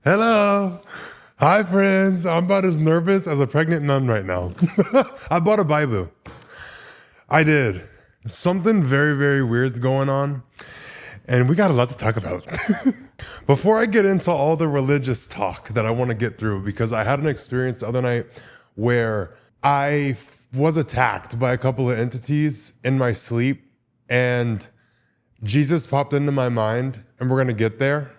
Hello. Hi, friends. I'm about as nervous as a pregnant nun right now. I bought a Bible. I did. Something very, very weird's going on, and we got a lot to talk about. Before I get into all the religious talk that I want to get through, because I had an experience the other night where was attacked by a couple of entities in my sleep, and Jesus popped into my mind, and we're going to get there.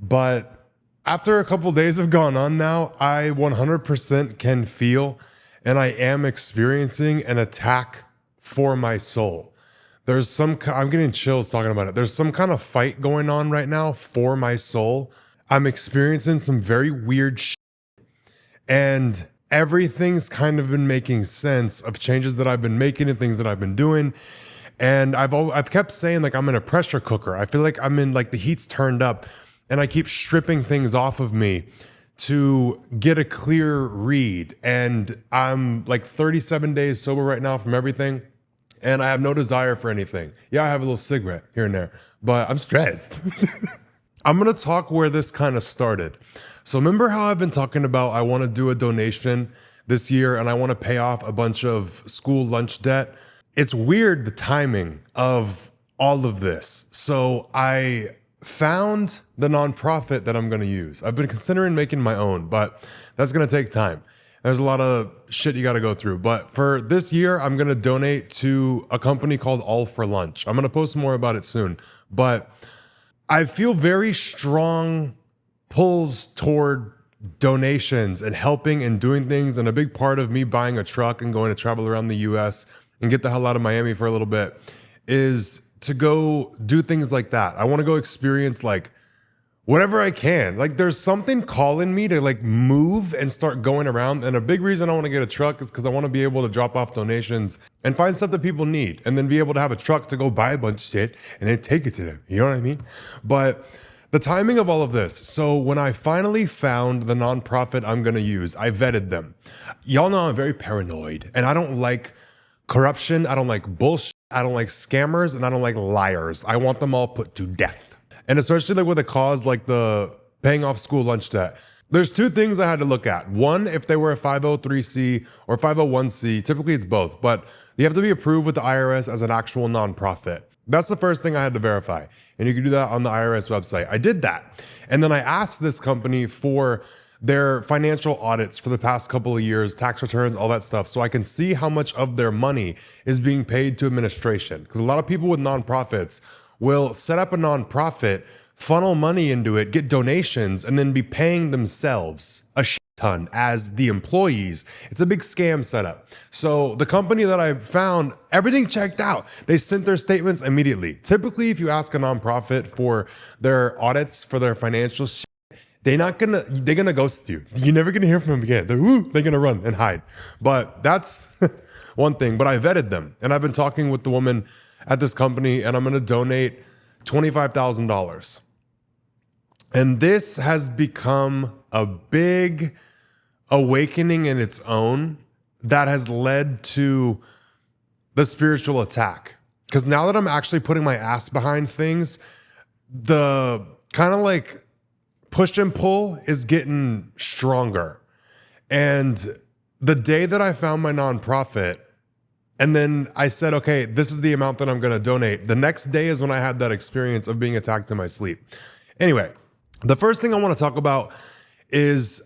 But after a couple days have gone on now, I 100% can feel and I am experiencing an attack for my soul. I'm getting chills talking about it. There's some kind of fight going on right now for my soul. I'm experiencing some very weird shit, and everything's kind of been making sense of changes that I've been making and things that I've been doing. And I've kept saying like I'm in a pressure cooker. I feel like I'm in like the heat's turned up. And I keep stripping things off of me to get a clear read. And I'm like 37 days sober right now from everything. And I have no desire for anything. Yeah, I have a little cigarette here and there, but I'm stressed. I'm going to talk where this kind of started. So remember how I've been talking about I want to do a donation this year and I want to pay off a bunch of school lunch debt? It's weird, the timing of all of this. So I found the nonprofit that I'm going to use. I've been considering making my own, but that's going to take time. There's a lot of shit you got to go through. But for this year, I'm going to donate to a company called All for Lunch. I'm going to post more about it soon. But I feel very strong pulls toward donations and helping and doing things. And a big part of me buying a truck and going to travel around the US and get the hell out of Miami for a little bit is to go do things like that. I want to go experience like whatever I can. Like there's something calling me to like move and start going around. And a big reason I want to get a truck is because I want to be able to drop off donations and find stuff that people need and then be able to have a truck to go buy a bunch of shit and then take it to them. You know what I mean? But the timing of all of this. So when I finally found the nonprofit I'm going to use, I vetted them. Y'all know I'm very paranoid and I don't like corruption. I don't like bullshit. I don't like scammers and I don't like liars. I want them all put to death. And especially like with a cause like the paying off school lunch debt. There's two things I had to look at. One, if they were a 503c or 501c, typically it's both, but you have to be approved with the IRS as an actual nonprofit. That's the first thing I had to verify. And you can do that on the IRS website. I did that. And then I asked this company for their financial audits for the past couple of years, tax returns, all that stuff, so I can see how much of their money is being paid to administration. Because a lot of people with nonprofits will set up a nonprofit, funnel money into it, get donations, and then be paying themselves a shit ton as the employees. It's a big scam setup. So the company that I found, everything checked out. They sent their statements immediately. Typically, if you ask a nonprofit for their audits for their financial shit, they're gonna ghost you. You're never gonna hear from them again. They're gonna run and hide. But that's one thing. But I vetted them, and I've been talking with the woman at this company, and I'm gonna donate $25,000. And this has become a big awakening in its own that has led to the spiritual attack. Because now that I'm actually putting my ass behind things, the kind of like push and pull is getting stronger. And the day that I found my nonprofit, and then I said, okay, this is the amount that I'm going to donate. The next day is when I had that experience of being attacked in my sleep. Anyway, the first thing I want to talk about is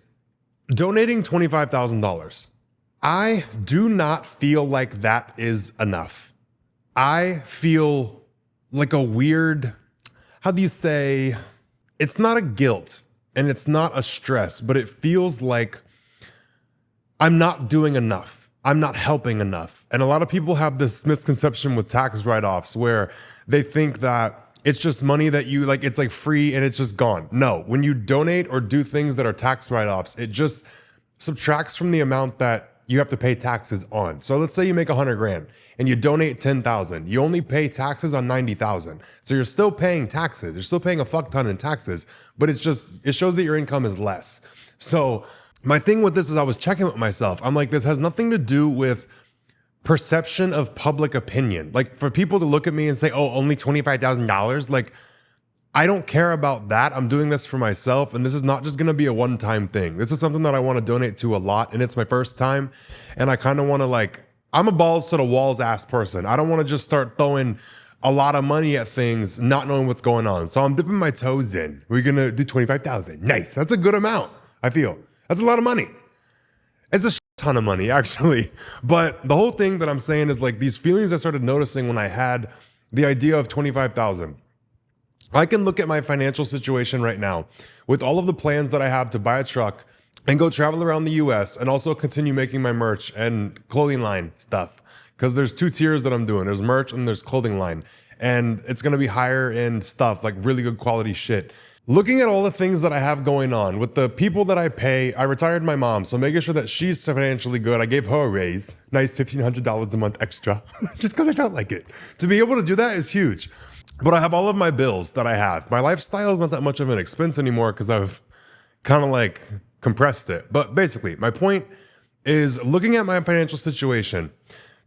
donating $25,000. I do not feel like that is enough. I feel like a weird, how do you say, it's not a guilt and it's not a stress, but it feels like I'm not doing enough. I'm not helping enough. And a lot of people have this misconception with tax write-offs where they think that it's just money that you like, it's like free and it's just gone. No, when you donate or do things that are tax write-offs, it just subtracts from the amount that you have to pay taxes on. So let's say you make 100 grand and you donate 10,000. You only pay taxes on 90,000. So you're still paying taxes. You're still paying a fuck ton in taxes, but it shows that your income is less. So my thing with this is I was checking with myself. I'm like, this has nothing to do with perception of public opinion. Like for people to look at me and say, oh, only $25,000. Like I don't care about that. I'm doing this for myself. And this is not just going to be a one-time thing. This is something that I want to donate to a lot. And it's my first time. And I kind of want to I'm a balls to the walls ass person. I don't want to just start throwing a lot of money at things, not knowing what's going on. So I'm dipping my toes in. We're going to do 25,000. Nice. That's a good amount. I feel that's a lot of money. It's a ton of money actually. But the whole thing that I'm saying is these feelings I started noticing when I had the idea of 25,000. I can look at my financial situation right now with all of the plans that I have to buy a truck and go travel around the US and also continue making my merch and clothing line stuff. Because there's 2 tiers that I'm doing. There's merch and there's clothing line. And it's going to be higher end stuff, really good quality shit. Looking at all the things that I have going on with the people that I pay, I retired my mom. So making sure that she's financially good. I gave her a raise, nice $1,500 a month extra, just because I felt like it. To be able to do that is huge. But I have all of my bills that I have. My lifestyle is not that much of an expense anymore because I've kind of compressed it. But basically, my point is looking at my financial situation.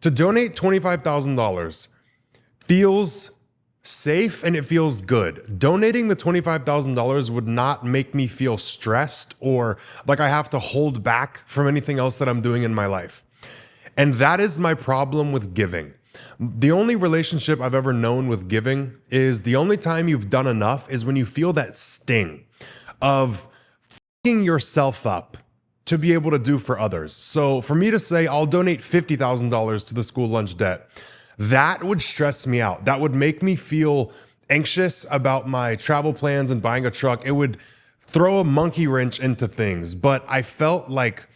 To donate $25,000 feels safe and it feels good. Donating the $25,000 would not make me feel stressed or like I have to hold back from anything else that I'm doing in my life. And that is my problem with giving. The only relationship I've ever known with giving is the only time you've done enough is when you feel that sting of fucking yourself up to be able to do for others. So for me to say, I'll donate $50,000 to the school lunch debt, that would stress me out. That would make me feel anxious about my travel plans and buying a truck. It would throw a monkey wrench into things. But I felt like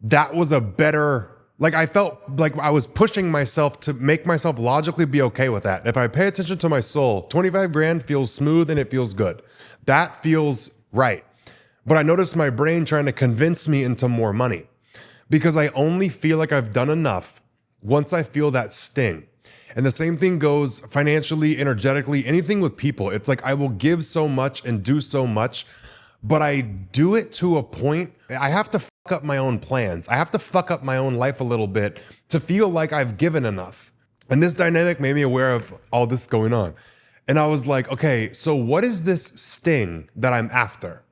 that was a better, I felt like I was pushing myself to make myself logically be okay with that. If I pay attention to my soul, 25 grand feels smooth and it feels good. That feels right. But I noticed my brain trying to convince me into more money because I only feel like I've done enough once I feel that sting. And the same thing goes financially, energetically, anything with people. It's like I will give so much and do so much, but I do it to a point. I have to fuck up my own plans. I have to fuck up my own life a little bit to feel like I've given enough. And this dynamic made me aware of all this going on. And I was like, okay, so what is this sting that I'm after?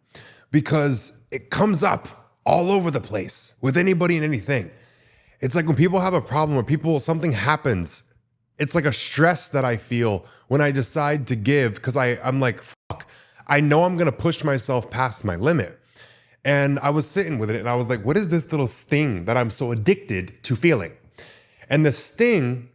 Because it comes up all over the place with anybody and anything. It's like when people have a problem or something happens, it's like a stress that I feel when I decide to give because I'm like, fuck, I know I'm going to push myself past my limit. And I was sitting with it and I was like, what is this little sting that I'm so addicted to feeling? And the sting,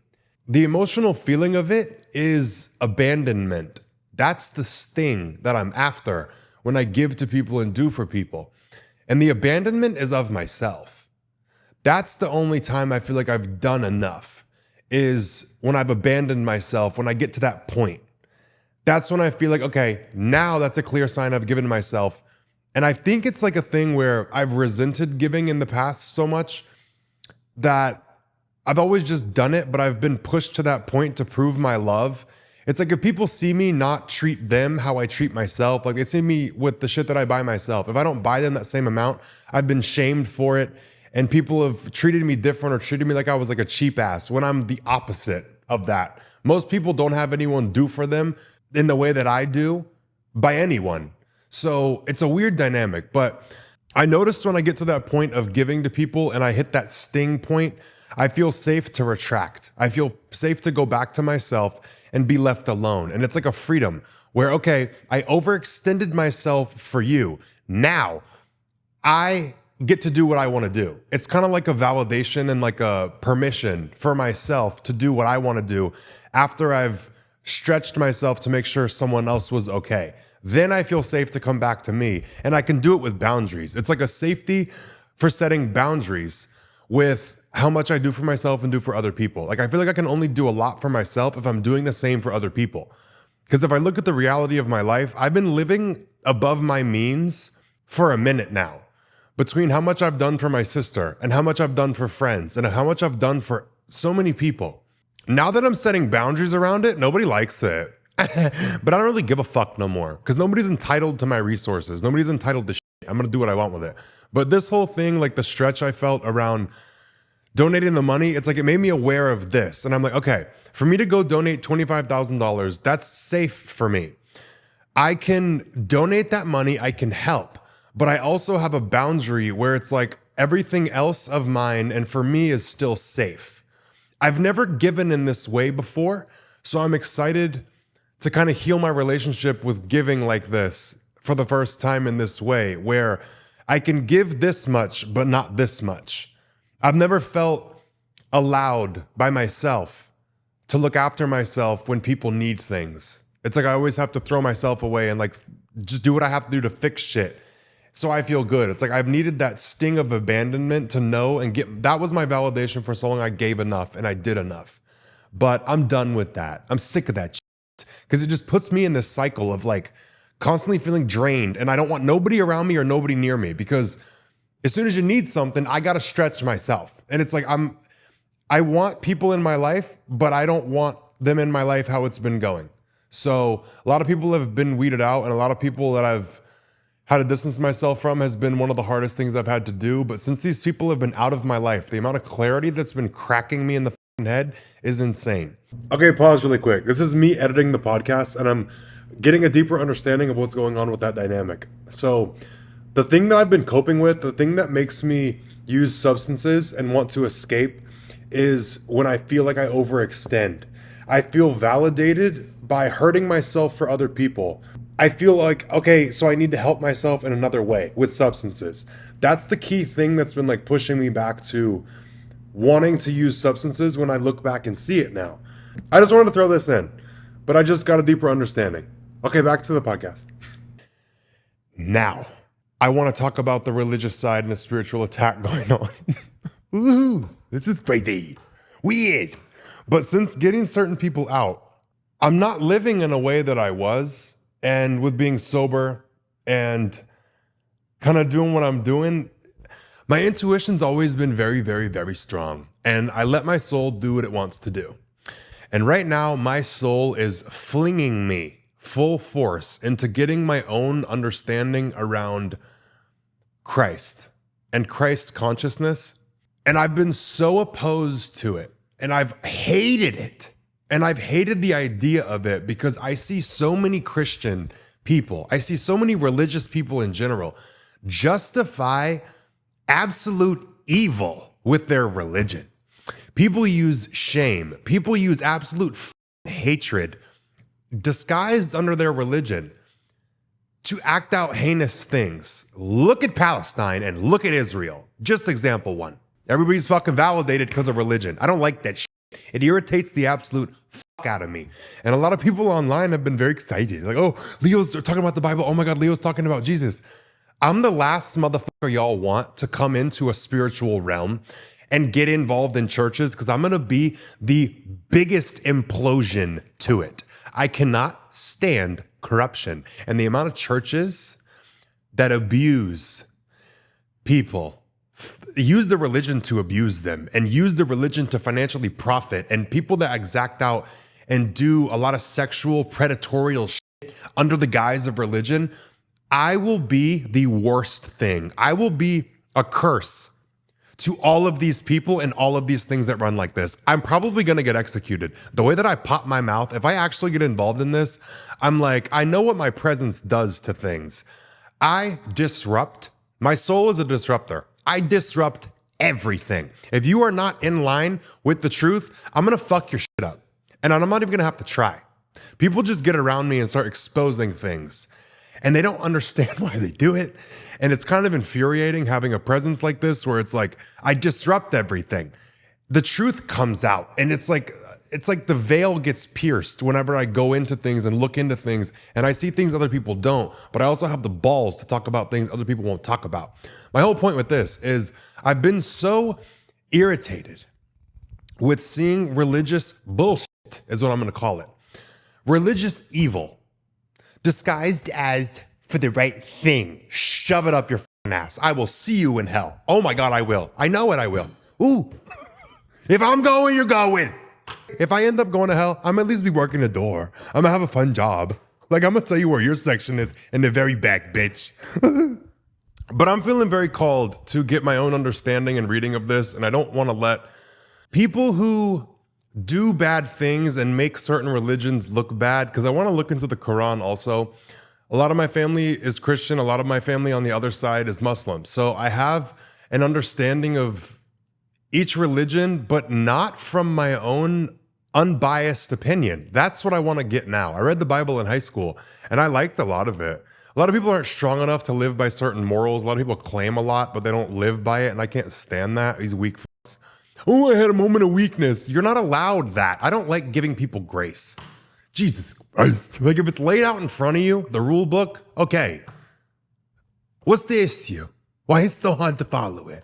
the emotional feeling of it is abandonment. That's the sting that I'm after when I give to people and do for people. And the abandonment is of myself. That's the only time I feel like I've done enough is when I've abandoned myself, when I get to that point. That's when I feel like, okay, now that's a clear sign I've given myself. And I think it's like a thing where I've resented giving in the past so much that I've always just done it, but I've been pushed to that point to prove my love. It's like if people see me not treat them how I treat myself, like they see me with the shit that I buy myself. If I don't buy them that same amount, I've been shamed for it. And people have treated me different or treated me like I was like a cheap ass when I'm the opposite of that. Most people don't have anyone do for them in the way that I do by anyone. So it's a weird dynamic, but I noticed when I get to that point of giving to people and I hit that sting point, I feel safe to retract. I feel safe to go back to myself and be left alone. And it's like a freedom where, okay, I overextended myself for you. Now I get to do what I want to do. It's kind of like a validation and like a permission for myself to do what I want to do after I've stretched myself to make sure someone else was okay. Then I feel safe to come back to me and I can do it with boundaries. It's like a safety for setting boundaries with how much I do for myself and do for other people. Like I feel like I can only do a lot for myself if I'm doing the same for other people. Because if I look at the reality of my life, I've been living above my means for a minute now. Between how much I've done for my sister and how much I've done for friends and how much I've done for so many people. Now that I'm setting boundaries around it, nobody likes it. But I don't really give a fuck no more because nobody's entitled to my resources. Nobody's entitled to shit. I'm going to do what I want with it. But this whole thing, like the stretch I felt around donating the money, it's like it made me aware of this. And I'm like, okay, for me to go donate $25,000, that's safe for me. I can donate that money, I can help, but I also have a boundary where it's like everything else of mine and for me is still safe. I've never given in this way before, so I'm excited to kind of heal my relationship with giving like this for the first time in this way, where I can give this much, but not this much. I've never felt allowed by myself to look after myself when people need things. It's like I always have to throw myself away and like just do what I have to do to fix shit so I feel good. It's like I've needed that sting of abandonment to know and get, that was my validation for so long. I gave enough and I did enough, but I'm done with that. I'm sick of that shit because it just puts me in this cycle of like constantly feeling drained, and I don't want nobody around me or nobody near me because as soon as you need something, I got to stretch myself. And it's like I want people in my life, but I don't want them in my life how it's been going. So a lot of people have been weeded out, and a lot of people that I've had to distance myself from has been one of the hardest things I've had to do. But since these people have been out of my life, the amount of clarity that's been cracking me in the head is insane. Okay, pause really quick. This is me editing the podcast, and I'm getting a deeper understanding of what's going on with that dynamic. So the thing that I've been coping with, the thing that makes me use substances and want to escape is when I feel like I overextend. I feel validated by hurting myself for other people. I feel like, okay, so I need to help myself in another way with substances. That's the key thing that's been like pushing me back to wanting to use substances when I look back and see it now. I just wanted to throw this in, but I just got a deeper understanding. Okay, back to the podcast. Now, I want to talk about the religious side and the spiritual attack going on. Ooh, this is crazy. Weird. But since getting certain people out, I'm not living in a way that I was. And with being sober and kind of doing what I'm doing, my intuition's always been very, very, very strong. And I let my soul do what it wants to do. And right now, my soul is flinging me full force into getting my own understanding around Christ and Christ consciousness. And I've been so opposed to it, and I've hated it. And I've hated the idea of it because I see so many Christian people, I see so many religious people in general justify absolute evil with their religion. People use shame. People use absolute hatred disguised under their religion to act out heinous things. Look at Palestine and look at Israel. Just example one. Everybody's fucking validated because of religion. I don't like that shit. It irritates the absolute fuck out of me. And a lot of people online have been very excited. Like, oh, Leo's talking about the Bible. Oh my God, Leo's talking about Jesus. I'm the last motherfucker y'all want to come into a spiritual realm and get involved in churches because I'm going to be the biggest implosion to it. I cannot stand corruption. And the amount of churches that abuse people, use the religion to abuse them and use the religion to financially profit, and people that exact out and do a lot of sexual predatorial shit under the guise of religion, I will be the worst thing. I will be a curse to all of these people and all of these things that run like this. I'm probably going to get executed. The way that I pop my mouth, if I actually get involved in this, I'm like, I know what my presence does to things. I disrupt. My soul is a disruptor. I disrupt everything. If you are not in line with the truth, I'm going to fuck your shit up. And I'm not even going to have to try. People just get around me and start exposing things. And they don't understand why they do it. And it's kind of infuriating having a presence like this where it's like, I disrupt everything. The truth comes out. And it's like the veil gets pierced whenever I go into things and look into things. And I see things other people don't. But I also have the balls to talk about things other people won't talk about. My whole point with this is I've been so irritated with seeing religious bullshit, is what I'm going to call it. Religious evil disguised as for the right thing. Shove it up your ass. I will see you in hell. Oh my God, I will. I know it, I will. Ooh. If I'm going, you're going. If I end up going to hell, I'm at least be working the door. I'm gonna have a fun job. Like, I'm gonna tell you where your section is in the very back, bitch. But I'm feeling very called to get my own understanding and reading of this, and I don't want to let people who do bad things and make certain religions look bad, because I want to look into the Quran also. A lot of my family is Christian. A lot of my family on the other side is Muslim. So I have an understanding of each religion, but not from my own unbiased opinion. That's what I want to get now. I read the Bible in high school and I liked a lot of it. A lot of people aren't strong enough to live by certain morals. A lot of people claim a lot, but they don't live by it. And I can't stand that. These weak fucks. Oh, I had a moment of weakness. You're not allowed that. I don't like giving people grace. Jesus Christ. Like if it's laid out in front of you, the rule book, okay. What's the issue? Why it's so hard to follow it?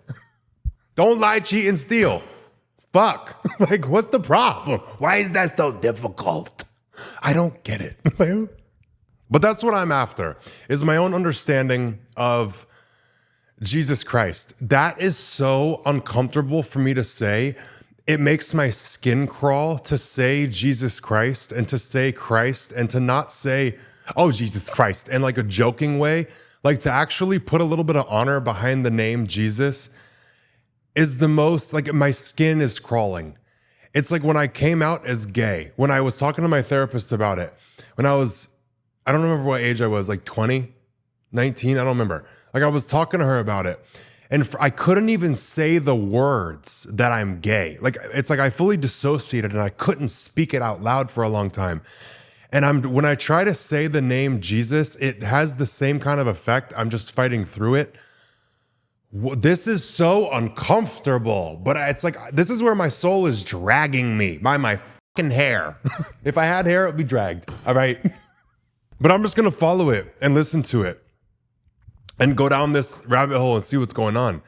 Don't lie, cheat, and steal. Fuck. Like, what's the problem? Why is that so difficult? I don't get it. But that's what I'm after, is my own understanding of Jesus Christ. That is so uncomfortable for me to say. It makes my skin crawl to say Jesus Christ and to say Christ and to not say, oh, Jesus Christ, in like a joking way. Like to actually put a little bit of honor behind the name Jesus is the most, like my skin is crawling. It's like when I came out as gay, when I was talking to my therapist about it, when I don't remember what age I was, like 20, 19, I don't remember. Like I was talking to her about it and I couldn't even say the words that I'm gay. Like, it's like I fully dissociated and I couldn't speak it out loud for a long time. And when I try to say the name Jesus, it has the same kind of effect. I'm just fighting through it. This is so uncomfortable, but it's like, this is where my soul is dragging me by my fucking hair. If I had hair, it would be dragged, all right? But I'm just gonna follow it and listen to it and go down this rabbit hole and see what's going on.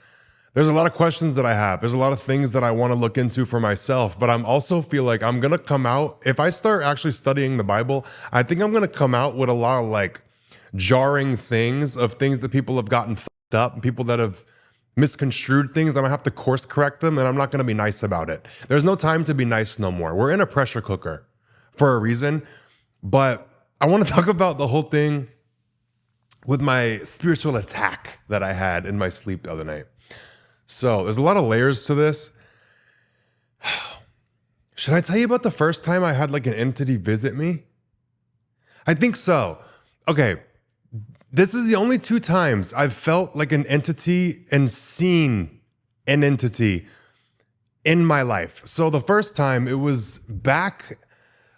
There's a lot of questions that I have. There's a lot of things that I wanna look into for myself, but I'm also feel like I'm gonna come out, if I start actually studying the Bible, I think I'm gonna come out with a lot of like jarring things of things that people have gotten fucked up and people that have misconstrued things. I'm gonna have to course correct them and I'm not gonna be nice about it. There's no time to be nice no more. We're in a pressure cooker for a reason, but I wanna talk about the whole thing with my spiritual attack that I had in my sleep the other night. So there's a lot of layers to this. Should I tell you about the first time I had like an entity visit me? I think so. Okay. This is the only 2 times I've felt like an entity and seen an entity in my life. So the first time it was back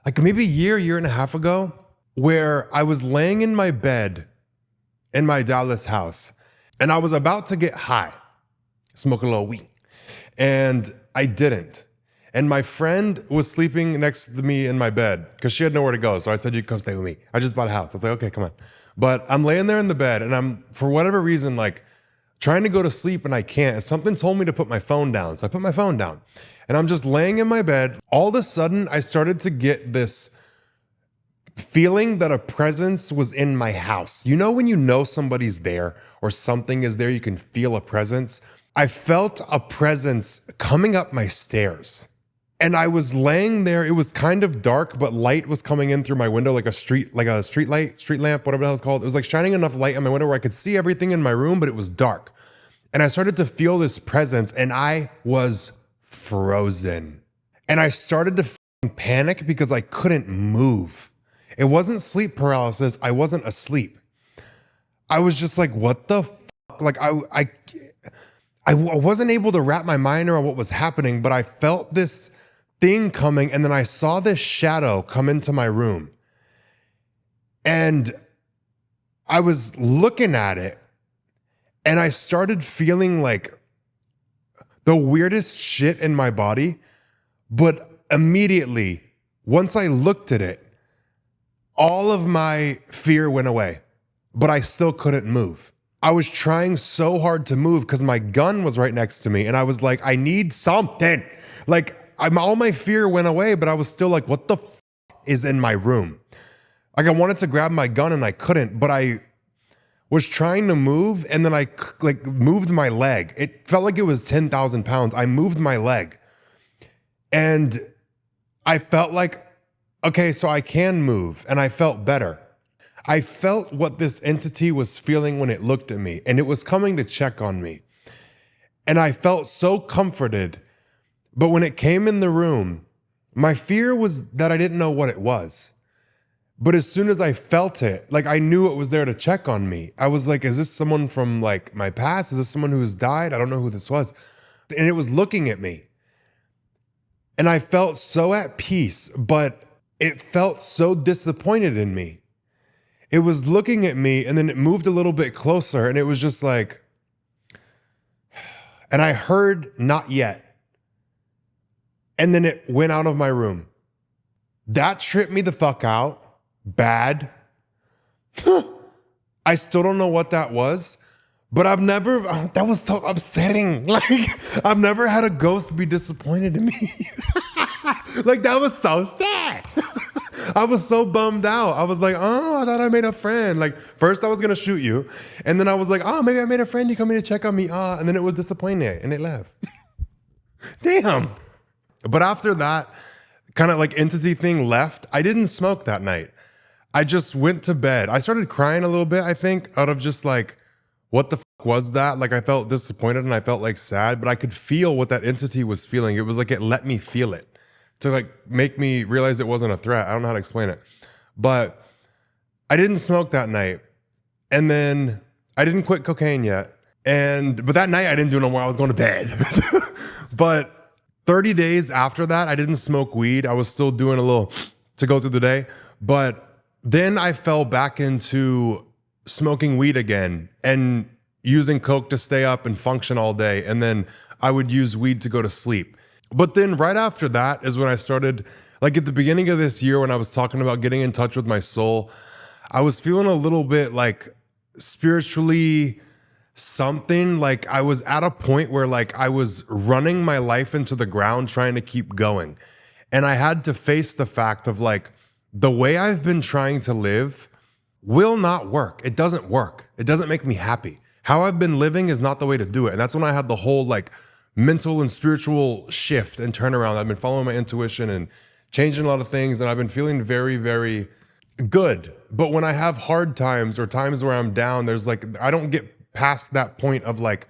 like maybe a year and a half ago, where I was laying in my bed in my Dallas house and I was about to get high, smoke a little weed, and I didn't. And my friend was sleeping next to me in my bed because she had nowhere to go. So I said, you come stay with me. I just bought a house. I was like, okay, come on. But I'm laying there in the bed and I'm, for whatever reason, like trying to go to sleep and I can't. And something told me to put my phone down. So I put my phone down and I'm just laying in my bed. All of a sudden, I started to get this feeling that a presence was in my house. You know when you know somebody's there or something is there, you can feel a presence. I felt a presence coming up my stairs. And I was laying there. It was kind of dark, but light was coming in through my window like a street light, street lamp, whatever the hell it's called. It was like shining enough light on my window where I could see everything in my room, but it was dark. And I started to feel this presence and I was frozen. And I started to panic because I couldn't move. It wasn't sleep paralysis. I wasn't asleep. I was just like, what the fuck? Like I wasn't able to wrap my mind around what was happening, but I felt this thing coming and then I saw this shadow come into my room. And I was looking at it and I started feeling like the weirdest shit in my body. But immediately, once I looked at it, all of my fear went away, but I still couldn't move. I was trying so hard to move because my gun was right next to me. And I was like, I need something. Like all my fear went away, but I was still like, what the f is in my room? Like I wanted to grab my gun and I couldn't, but I was trying to move and then I like moved my leg. It felt like it was 10,000 pounds. I moved my leg and I felt like, okay, so I can move, and I felt better. I felt what this entity was feeling when it looked at me, and it was coming to check on me. And I felt so comforted, but when it came in the room, my fear was that I didn't know what it was. But as soon as I felt it, like I knew it was there to check on me. I was like, is this someone from like my past? Is this someone who has died? I don't know who this was. And it was looking at me. And I felt so at peace, but it felt so disappointed in me. It was looking at me and then it moved a little bit closer and it was just like, and I heard not yet. And then it went out of my room. That tripped me the fuck out. Bad. I still don't know what that was, but that was so upsetting. Like, I've never had a ghost be disappointed in me. Like, that was so sad. I was so bummed out. I was like, oh, I thought I made a friend. Like, first I was going to shoot you. And then I was like, oh, maybe I made a friend. You come in to check on me. And then it was disappointed and it left. Damn. But after that kind of like entity thing left, I didn't smoke that night. I just went to bed. I started crying a little bit, I think, out of just like, what the fuck was that? Like, I felt disappointed and I felt like sad, but I could feel what that entity was feeling. It was like it let me feel it to like make me realize it wasn't a threat. I don't know how to explain it. But I didn't smoke that night. And then I didn't quit cocaine yet. But that night I didn't do no more. I was going to bed. But 30 days after that, I didn't smoke weed. I was still doing a little to go through the day. But then I fell back into smoking weed again and using coke to stay up and function all day. And then I would use weed to go to sleep. But then right after that is when I started, like at the beginning of this year when I was talking about getting in touch with my soul, I was feeling a little bit like spiritually something. Like I was at a point where like I was running my life into the ground trying to keep going. And I had to face the fact of like, the way I've been trying to live will not work. It doesn't work. It doesn't make me happy. How I've been living is not the way to do it. And that's when I had the whole like mental and spiritual shift and turnaround. I've been following my intuition and changing a lot of things. And I've been feeling very, very good. But when I have hard times or times where I'm down, there's like, I don't get past that point of like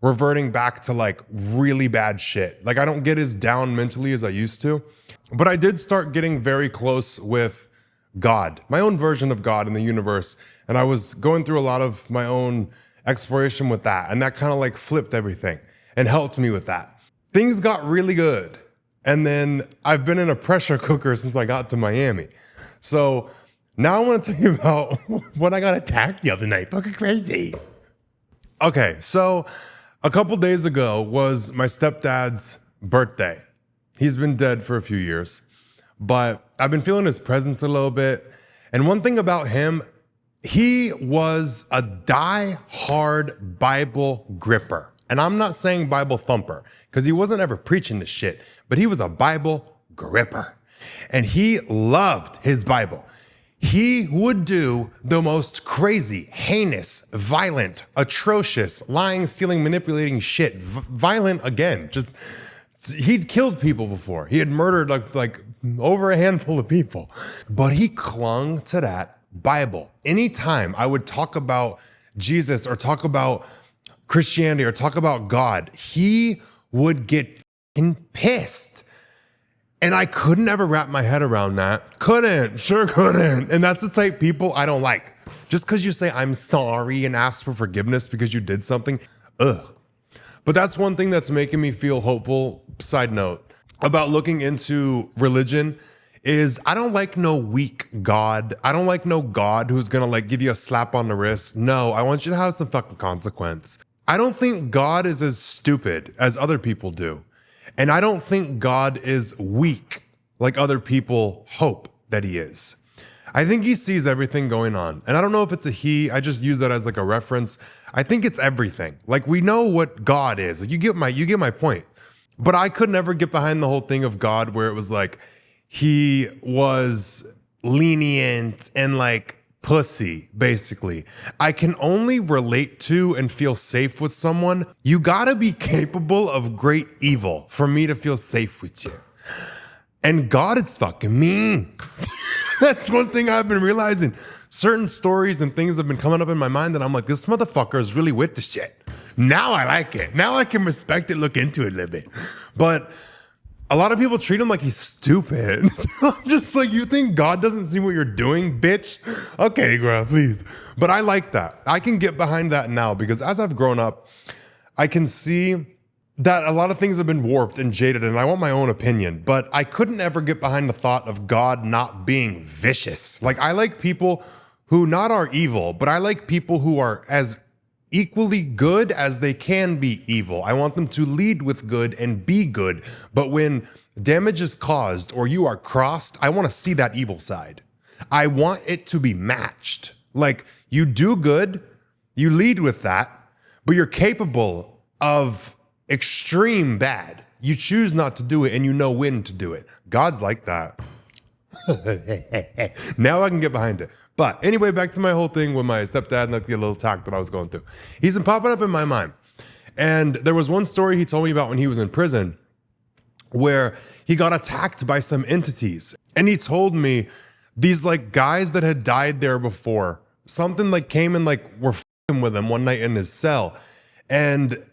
reverting back to like really bad shit. Like I don't get as down mentally as I used to. But I did start getting very close with God, my own version of God in the universe. And I was going through a lot of my own exploration with that. And that kind of like flipped everything and helped me with that. Things got really good. And then I've been in a pressure cooker since I got to Miami. So now I want to tell you about when I got attacked the other night. Fucking crazy. Okay, so a couple days ago was my stepdad's birthday. He's been dead for a few years, but I've been feeling his presence a little bit. And one thing about him, he was a die-hard Bible gripper. And I'm not saying Bible thumper, because he wasn't ever preaching this shit, but he was a Bible gripper. And he loved his Bible. He would do the most crazy, heinous, violent, atrocious, lying, stealing, manipulating shit. Violent again, just... He'd killed people before. He had murdered like over a handful of people. But he clung to that Bible. Anytime I would talk about Jesus or talk about Christianity or talk about God, he would get pissed. And I couldn't ever wrap my head around that. Sure couldn't. And that's the type of people I don't like. Just because you say I'm sorry and ask for forgiveness because you did something, ugh. But that's one thing that's making me feel hopeful, side note, about looking into religion is I don't like no weak God. I don't like no God who's going to like give you a slap on the wrist. No, I want you to have some fucking consequence. I don't think God is as stupid as other people do. And I don't think God is weak like other people hope that he is. I think he sees everything going on. And I don't know if it's a he, I just use that as like a reference. I think it's everything. Like we know what God is. Like you get my point. But I could never get behind the whole thing of God where it was like he was lenient and like pussy, basically. I can only relate to and feel safe with someone. You gotta be capable of great evil for me to feel safe with you. And God is fucking mean. That's one thing I've been realizing. Certain stories and things have been coming up in my mind that I'm like, this motherfucker is really with the shit. Now I like it. Now I can respect it, look into it a little bit. But A lot of people treat him like he's stupid. I'm just like, you think God doesn't see what you're doing, bitch? Okay, bro, please. But I like that. I can get behind that now because as I've grown up, I can see that a lot of things have been warped and jaded, and I want my own opinion, but I couldn't ever get behind the thought of God not being vicious. Like, I like people who not are evil, but I like people who are as equally good as they can be evil. I want them to lead with good and be good, but when damage is caused or you are crossed, I want to see that evil side. I want it to be matched. Like, you do good, you lead with that, but you're capable of extreme bad. You choose not to do it and you know when to do it. God's like that. Now I can get behind it. But anyway, back to my whole thing with my stepdad and like the little attack that I was going through. He's been popping up in my mind. And there was one story he told me about when he was in prison where he got attacked by some entities. And he told me these like guys that had died there before, something like came and like were f***ing with him one night in his cell. And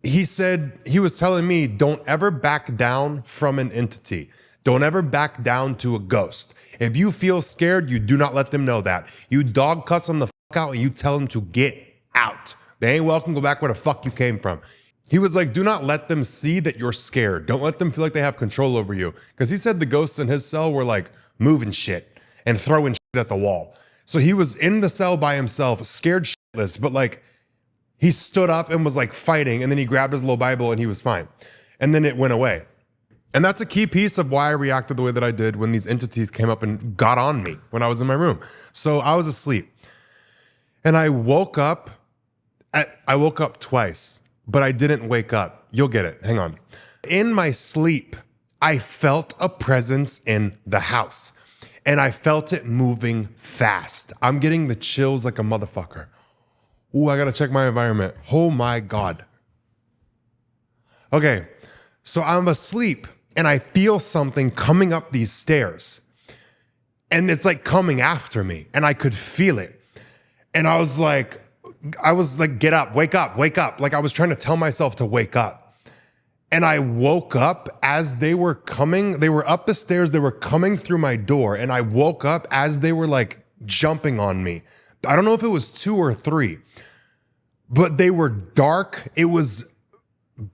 he said, he was telling me, don't ever back down from an entity. Don't ever back down to a ghost. If you feel scared, you do not let them know that. You dog cuss them the fuck out and you tell them to get out. They ain't welcome, go back where the fuck you came from. He was like, do not let them see that you're scared. Don't let them feel like they have control over you. Because he said the ghosts in his cell were like moving shit and throwing shit at the wall. So he was in the cell by himself, scared shitless, but like, he stood up and was like fighting, and then he grabbed his little Bible and he was fine. And then it went away. And that's a key piece of why I reacted the way that I did when these entities came up and got on me when I was in my room. So I was asleep and I woke up twice, but I didn't wake up. You'll get it. Hang on. In my sleep, I felt a presence in the house and I felt it moving fast. I'm getting the chills like a motherfucker. Ooh, I gotta check my environment. Oh my God. Okay, so I'm asleep and I feel something coming up these stairs. And it's like coming after me and I could feel it. And I was like, get up, wake up, wake up. Like I was trying to tell myself to wake up. And I woke up as they were coming. They were up the stairs. They were coming through my door. And I woke up as they were like jumping on me. I don't know if it was 2 or 3. But they were dark. It was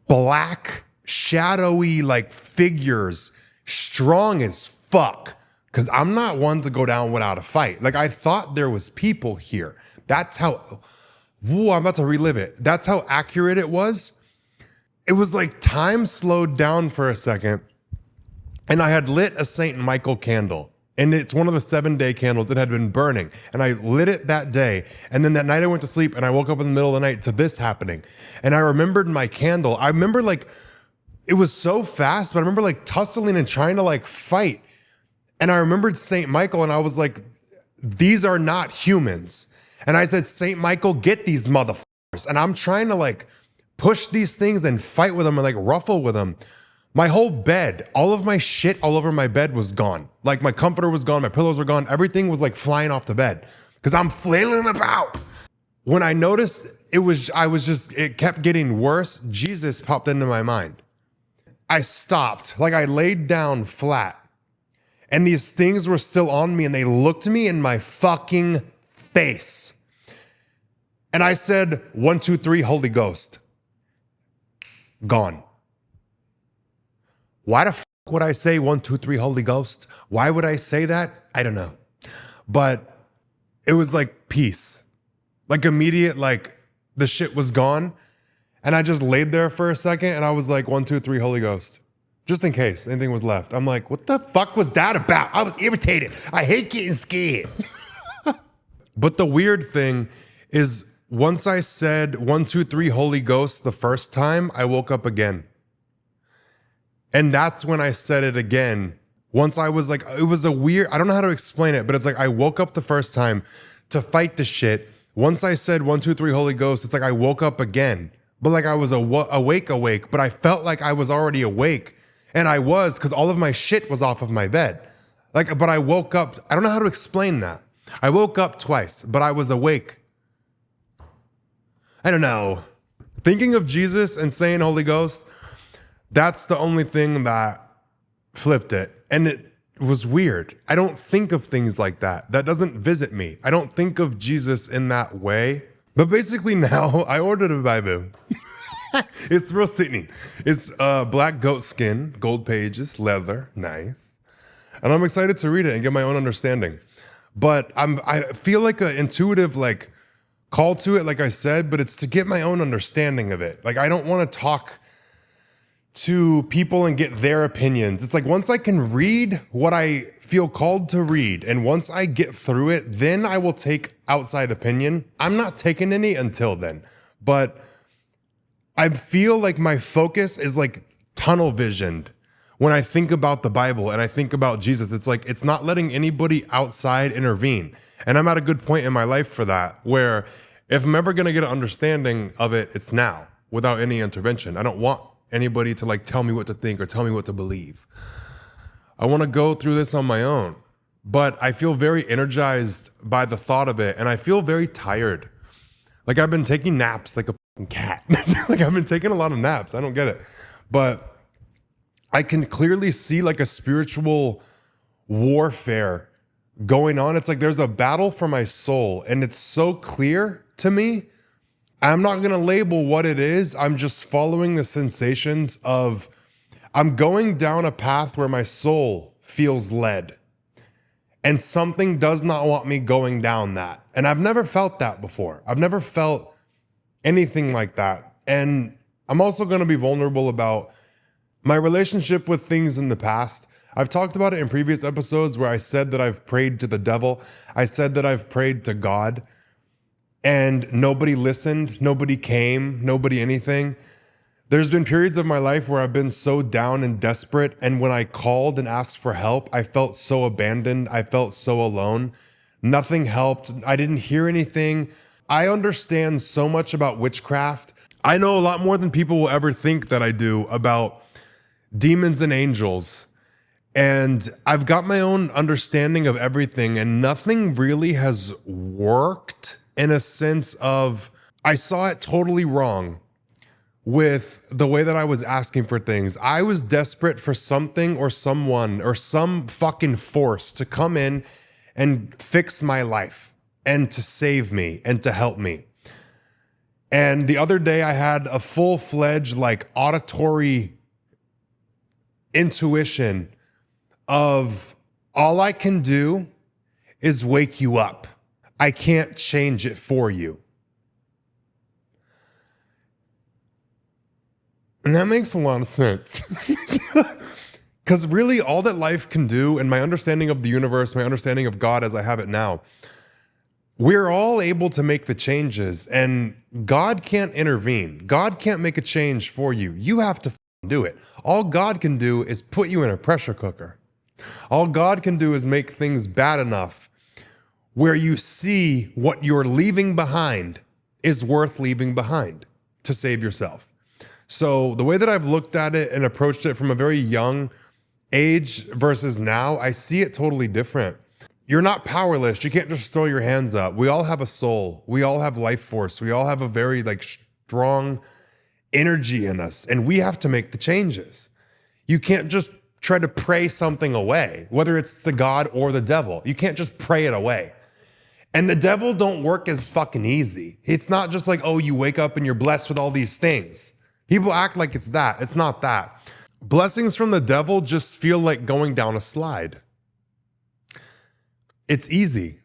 black, shadowy, like figures, strong as fuck. Because I'm not one to go down without a fight. Like I thought there was people here. That's how, I'm about to relive it. That's how accurate it was. It was like time slowed down for a second. And I had lit a St. Michael candle. And it's one of the 7-day candles that had been burning. And I lit it that day. And then that night I went to sleep and I woke up in the middle of the night to this happening. And I remembered my candle. I remember like, it was so fast, but I remember like tussling and trying to like fight. And I remembered St. Michael and I was like, these are not humans. And I said, St. Michael, get these motherfuckers. And I'm trying to like push these things and fight with them and like ruffle with them. My whole bed, all of my shit all over my bed was gone. Like my comforter was gone, my pillows were gone. Everything was like flying off the bed because I'm flailing about. When I noticed it kept getting worse, Jesus popped into my mind. I stopped, like I laid down flat and these things were still on me and they looked me in my fucking face. And I said, 1, 2, 3, Holy Ghost. Gone. Why the fuck would I say 1, 2, 3, Holy Ghost? Why would I say that? I don't know. But it was like peace. Like immediate, like the shit was gone. And I just laid there for a second and I was like, 1, 2, 3, Holy Ghost. Just in case anything was left. I'm like, what the fuck was that about? I was irritated. I hate getting scared. But the weird thing is once I said 1, 2, 3, Holy Ghost the first time, I woke up again. And that's when I said it again. Once I was like, it was a weird, I don't know how to explain it, but it's like I woke up the first time to fight the shit. Once I said 1, 2, 3, Holy Ghost, it's like I woke up again. But like I was awake, but I felt like I was already awake. And I was, because all of my shit was off of my bed. Like, but I woke up, I don't know how to explain that. I woke up twice, but I was awake. I don't know. Thinking of Jesus and saying Holy Ghost, That's the only thing that flipped it. And it was weird. I don't think of things like that. That doesn't visit me. I don't think of Jesus in that way. But basically now I ordered a Bible. It's real sickening. It's black goat skin, gold pages, leather, nice. And I'm excited to read it and get my own understanding. But I feel like an intuitive call to it, like I said, but it's to get my own understanding of it. Like I don't want to talk to people and get their opinions. It's like once I can read what I feel called to read, and once I get through it, then I will take outside opinion. I'm not taking any until then. But I feel like my focus is like tunnel visioned when I think about the Bible and I think about Jesus. It's like, it's not letting anybody outside intervene. And I'm at a good point in my life for that, where if I'm ever going to get an understanding of it, it's now without any intervention. I don't want anybody to tell me what to think or tell me what to believe. I want to go through this on my own, but I feel very energized by the thought of it. And I feel very tired. Like I've been taking naps like a cat. Like I've been taking a lot of naps. I don't get it. But I can clearly see a spiritual warfare going on. It's like there's a battle for my soul, and it's so clear to me. I'm not going to label what it is. I'm just following the sensations of I'm going down a path where my soul feels led, and something does not want me going down that. And I've never felt that before. I've never felt anything like that. And I'm also going to be vulnerable about my relationship with things in the past. I've talked about it in previous episodes where I said that I've prayed to the devil. I said that I've prayed to God, and nobody listened, nobody came, nobody anything. There's been periods of my life where I've been so down and desperate, and when I called and asked for help, I felt so abandoned. I felt so alone. Nothing helped. I didn't hear anything. I understand so much about witchcraft. I know a lot more than people will ever think that I do about demons and angels. And I've got my own understanding of everything, and nothing really has worked in a sense of I saw it totally wrong with the way that I was asking for things. I was desperate for something or someone or some fucking force to come in and fix my life and to save me and to help me. And the other day I had a full-fledged auditory intuition of all I can do is wake you up. I can't change it for you. And that makes a lot of sense. Because really all that life can do, and my understanding of the universe, my understanding of God as I have it now, we're all able to make the changes, and God can't intervene. God can't make a change for you. You have to do it. All God can do is put you in a pressure cooker. All God can do is make things bad enough where you see what you're leaving behind is worth leaving behind to save yourself. So the way that I've looked at it and approached it from a very young age versus now, I see it totally different. You're not powerless. You can't just throw your hands up. We all have a soul. We all have life force. We all have a very strong energy in us, and we have to make the changes. You can't just try to pray something away, whether it's the God or the devil. You can't just pray it away. And the devil don't work as fucking easy. It's not just oh, you wake up and you're blessed with all these things. People act like it's that. It's not that. Blessings from the devil just feel like going down a slide. It's easy.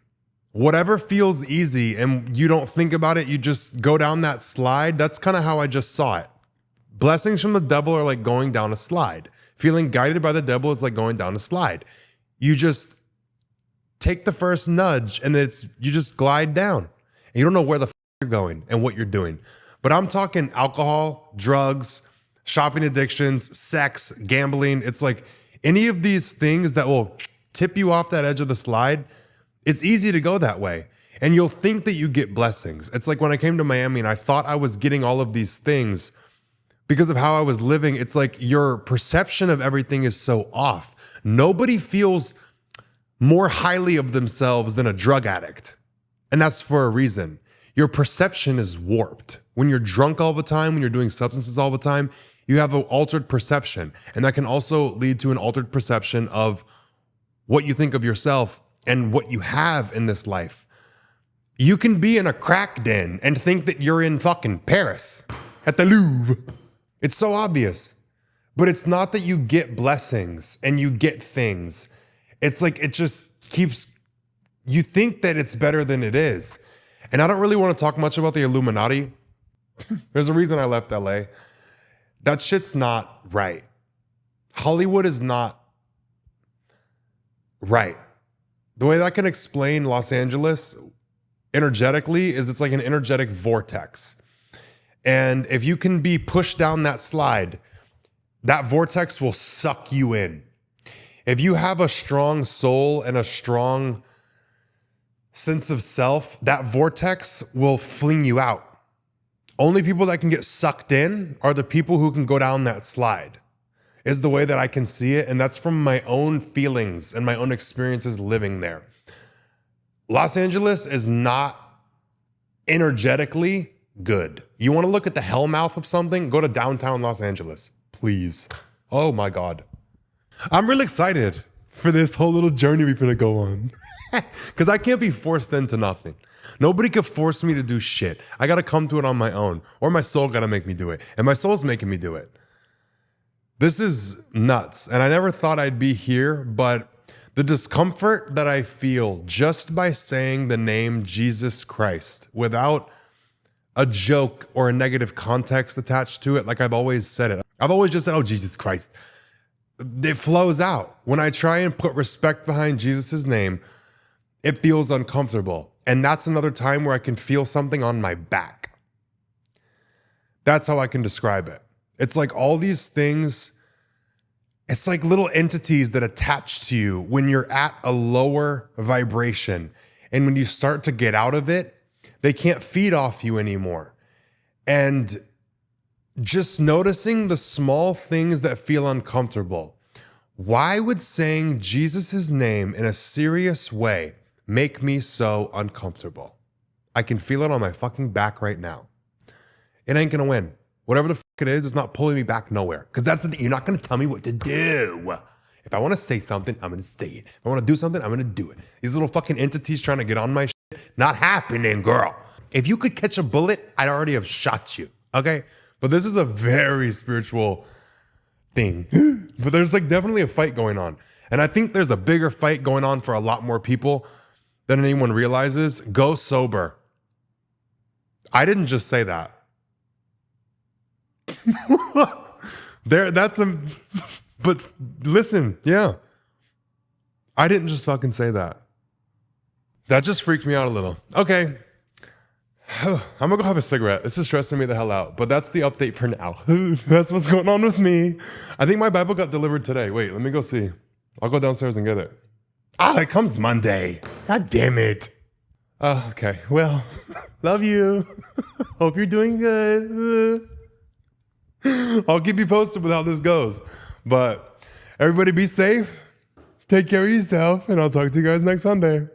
Whatever feels easy and you don't think about it, you just go down that slide. That's kind of how I just saw it. Blessings from the devil are like going down a slide. Feeling guided by the devil is like going down a slide. You just take the first nudge and you just glide down. And you don't know where the you're going and what you're doing. But I'm talking alcohol, drugs, shopping addictions, sex, gambling. It's like any of these things that will tip you off that edge of the slide. It's easy to go that way. And you'll think that you get blessings. It's like when I came to Miami and I thought I was getting all of these things because of how I was living. It's like your perception of everything is so off. Nobody feels more highly of themselves than a drug addict. And that's for a reason. Your perception is warped. When you're drunk all the time, when you're doing substances all the time, You have an altered perception. And that can also lead to an altered perception of what you think of yourself and what you have in this life. You can be in a crack den and think that you're in fucking Paris at the Louvre. It's so obvious. But it's not that you get blessings and you get things. It's like it just keeps, you think that it's better than it is. And I don't really want to talk much about the Illuminati. There's a reason I left LA. That shit's not right. Hollywood is not right. The way that I can explain Los Angeles energetically is it's like an energetic vortex. And if you can be pushed down that slide, that vortex will suck you in. If you have a strong soul and a strong sense of self, that vortex will fling you out. Only people that can get sucked in are the people who can go down that slide, is the way that I can see it. And that's from my own feelings and my own experiences living there. Los Angeles is not energetically good. You want to look at the hellmouth of something? Go to downtown Los Angeles, please. Oh my God. I'm really excited for this whole little journey we're going to go on. Because I can't be forced into nothing. Nobody could force me to do shit. I got to come to it on my own, or my soul got to make me do it. And my soul's making me do it. This is nuts. And I never thought I'd be here, but the discomfort that I feel just by saying the name Jesus Christ without a joke or a negative context attached to it, like I've always said it. I've always just said, oh, Jesus Christ. It flows out. When I try and put respect behind Jesus' name, it feels uncomfortable. And that's another time where I can feel something on my back. That's how I can describe it. It's like all these things, it's like little entities that attach to you when you're at a lower vibration. And when you start to get out of it, they can't feed off you anymore. And just noticing the small things that feel uncomfortable. Why would saying Jesus' name in a serious way make me so uncomfortable? I can feel it on my fucking back right now. It ain't gonna win. Whatever the fuck it is, it's not pulling me back nowhere. Because that's the thing. You're not gonna tell me what to do. If I wanna say something, I'm gonna say it. If I wanna do something, I'm gonna do it. These little fucking entities trying to get on my shit, not happening, girl. If you could catch a bullet, I'd already have shot you, okay? But this is a very spiritual thing. But there's like definitely a fight going on. And I think there's a bigger fight going on for a lot more people than anyone realizes. Go sober. I didn't just say that. But listen, yeah. I didn't just fucking say that. That just freaked me out a little. Okay. I'm gonna go have a cigarette. It's just stressing me the hell out. But that's the update for now. That's what's going on with me. I think my Bible got delivered today. Wait, let me go see. I'll go downstairs and get it. It comes Monday. God damn it. Okay. Well, love you. Hope you're doing good. I'll keep you posted with how this goes. But everybody be safe. Take care of yourself. And I'll talk to you guys next Sunday.